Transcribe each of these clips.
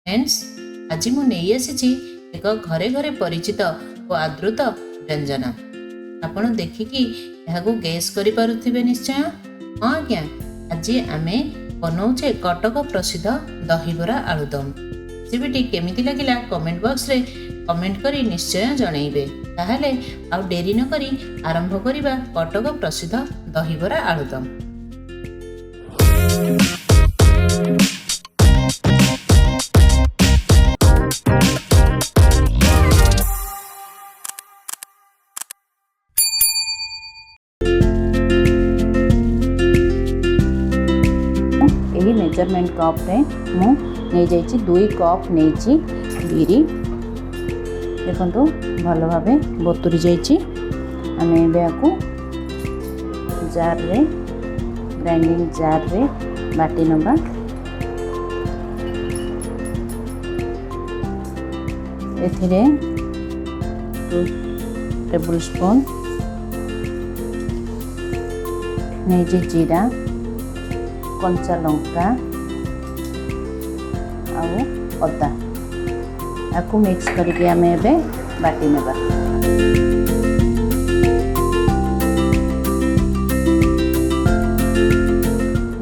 Friends, आज मु नहीं आसी एक घरे घरे परिचित और आदृत व्यंजन। आपण देखिकी यहाँ गैस करें निश्चय। हाँ आज्ञा, आज आम बनाऊे कटक प्रसिद्ध दहीबरा आलुदम। रेसिपीटी केमिति लगिला कमेंट बॉक्स रे कमेंट करी निश्चय जनइबे। ताहले आउ डेरी न करी आरंभ करिबा कटक प्रसिद्ध दहीबरा आलुदम। यही मेजरमेंट कप रे मु नहीं जाइए 2 कप नहीं बिरी देखो भल भाव बतुरी जामें आपको जार रे ग्राइंडिंग जार रे बाटी नवा। एथिरे 2 टेबल स्पून नहीं जीरा कंचा लंका आउ अदा आपको मिक्स करके आम ए बाटी नेबा।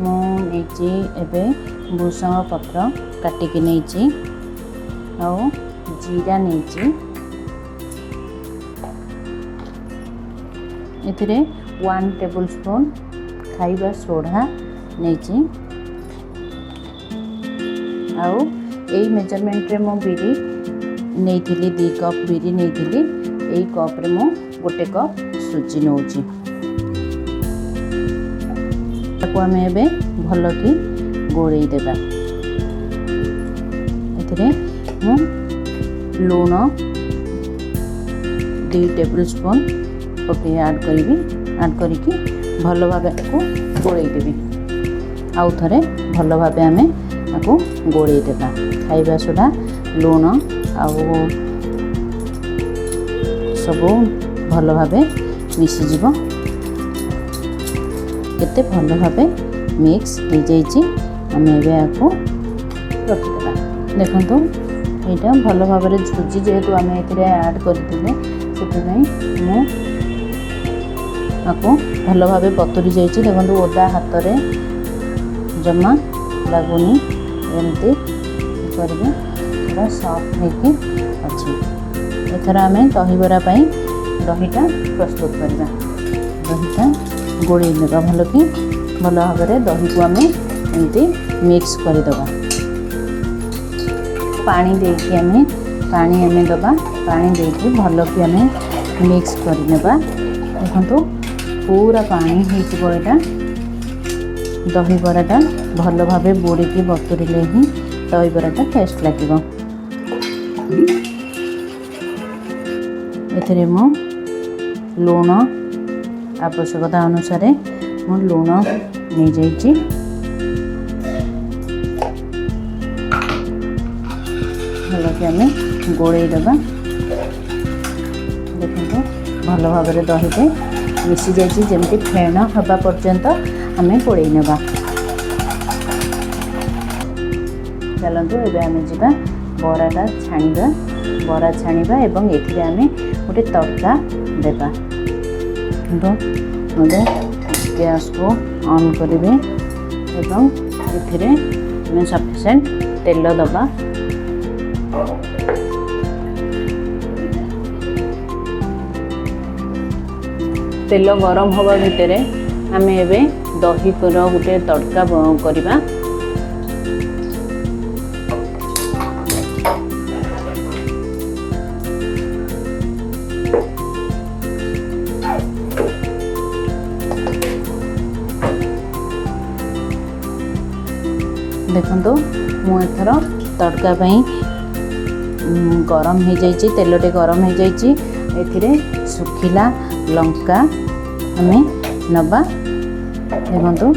मुझे एबे भूसंग पत्र काटिकी नहीं आउ जीरा नहीं एथिरे 1 टेबल स्पून खाइबा सोडा नहीं आउ यही मेजरमेंट रे मो बिरी नहीं 2 कप बिरी नहीं यही कप रे मो 1 कप सुजी नौची। ताको आम ए भल कि गोड़े देबा। एथिरे मु लूण 2 टेबल स्पून पके ऐड करी भल भाव को गोड़े देबी। आउ थे भल भाव आम आपको गोड़े देवा। खाइबा सोडा लूण आउ सब भल भाव मिसीज केते भल भाव मिक्स हो जाइए। आम आपको रखिदेवा। देखो यहाँ भल भाव सुजी जेहेतु आम ए ऐड करते से आपको भल भाव बतुरी जाइए। देखो ओदा हाथ में जमा लगुनि एमती करेंगे पूरा सॉफ्ट होगी अच्छी। एथर आम दहीबरा दहीटा प्रस्तुत करवा। दहीटा गोड़े देवा भल कि भल भाव दही को आम एमती मिक्स करदे। पानी देकी आम दबा पानी देकी भल कि आम मिक्स करनेबा। देखो पूरा पानी हो दहीबराटा भल भाव बोड़ी बतुरिले ही दहीबराटा टेस्ट लगे। एथिरे मु लूण आवश्यकता अनुसार मु लूण नहीं जाइए। भल कि आम गोड़े देवा। देखो भल भाव दही मिसी जाइए जमी फेण हवा पर्यंत आम गोड़े नेबा। चलतु एबे आम जीवा बराटा छाणीबा। बरा छाणीबा एवं एथिरे आम गोटे तड़का देबा। गैस को ऑन करेंगे एवं एथिरे आम सफिशिएंट तेल दबा। तेल गरम हवा भितर आम ए दही गोटे तड़का करवा। देखो मुझर तड़का गरम हो जाइए। तेलटे गरम हो जाइए। सुखिला लंका आम नबा। देखो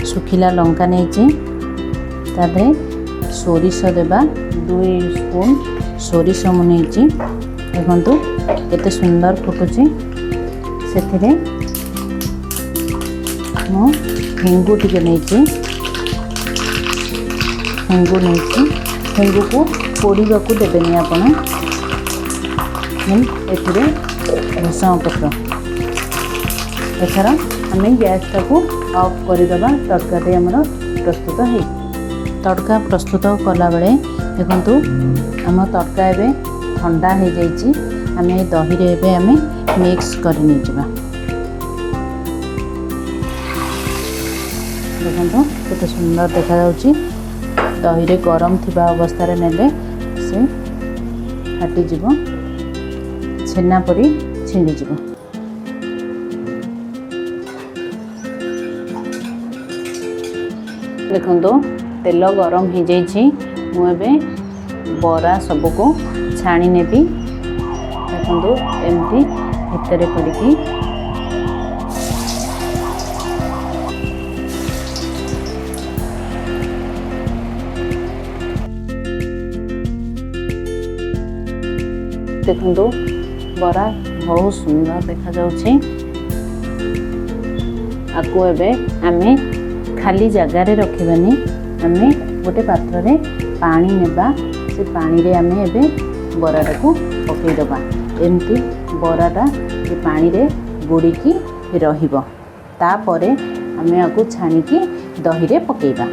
सुखिला लंका नहीं सोरिष देवा 2 स्पून सोरिष मुझे देखु केते सुंदर फुटुची ସେଥିରେ ମୁଁ ହେଙ୍ଗୁ ଟିକେ ନେଇଛି। ହେଙ୍ଗୁକୁ ପୋଡ଼ିବାକୁ ଦେବେନି ଆପଣ। ଏଥିରେ ଭୃଷଙ୍ଗ ପତ୍ର। ଏଥର ଆମେ ଗ୍ୟାସଟାକୁ ଅଫ୍ କରିଦେବା। ତଡ଼କାଟି ଆମର ପ୍ରସ୍ତୁତ ହେଇ ତଡ଼କା ପ୍ରସ୍ତୁତ କଲାବେଳେ ଦେଖନ୍ତୁ ଆମ ତଡ଼କା ଏବେ ଥଣ୍ଡା ହେଇଯାଇଛି। ଆମେ ଦହିରେ ଏବେ ଆମେ ମିକ୍ସ କରି ନେଇଯିବା। ଦେଖନ୍ତୁ କେତେ ସୁନ୍ଦର ଦେଖାଯାଉଛି। ଦହିରେ ଗରମ ଥିବା ଅବସ୍ଥାରେ ନେଲେ ସେ ଫାଟିଯିବ, ଛେନା ପରି ଛିଣ୍ଡିଯିବ। ଦେଖନ୍ତୁ ତେଲ ଗରମ ହେଇଯାଇଛି। ମୁଁ ଏବେ ବରା ସବୁକୁ ଛାଣି ନେବି। ଦେଖନ୍ତୁ ଏମିତି ଭିତରେ କରିକି ଦେଖନ୍ତୁ ବରା ବହୁତ ସୁନ୍ଦର ଦେଖାଯାଉଛି। ଆକୁ ଏବେ ଆମେ ଖାଲି ଜାଗାରେ ରଖିବାନି, ଆମେ ଗୋଟେ ପାତ୍ରରେ ପାଣି ନେବା। ସେ ପାଣିରେ ଆମେ ଏବେ ବରାଟାକୁ ପକାଇଦେବା। ଏମିତି ବରାଟା ସେ ପାଣିରେ ବୁଡ଼ିକି ରହିବ। ତାପରେ ଆମେ ଆକୁ ଛାଣିକି ଦହିରେ ପକାଇବା।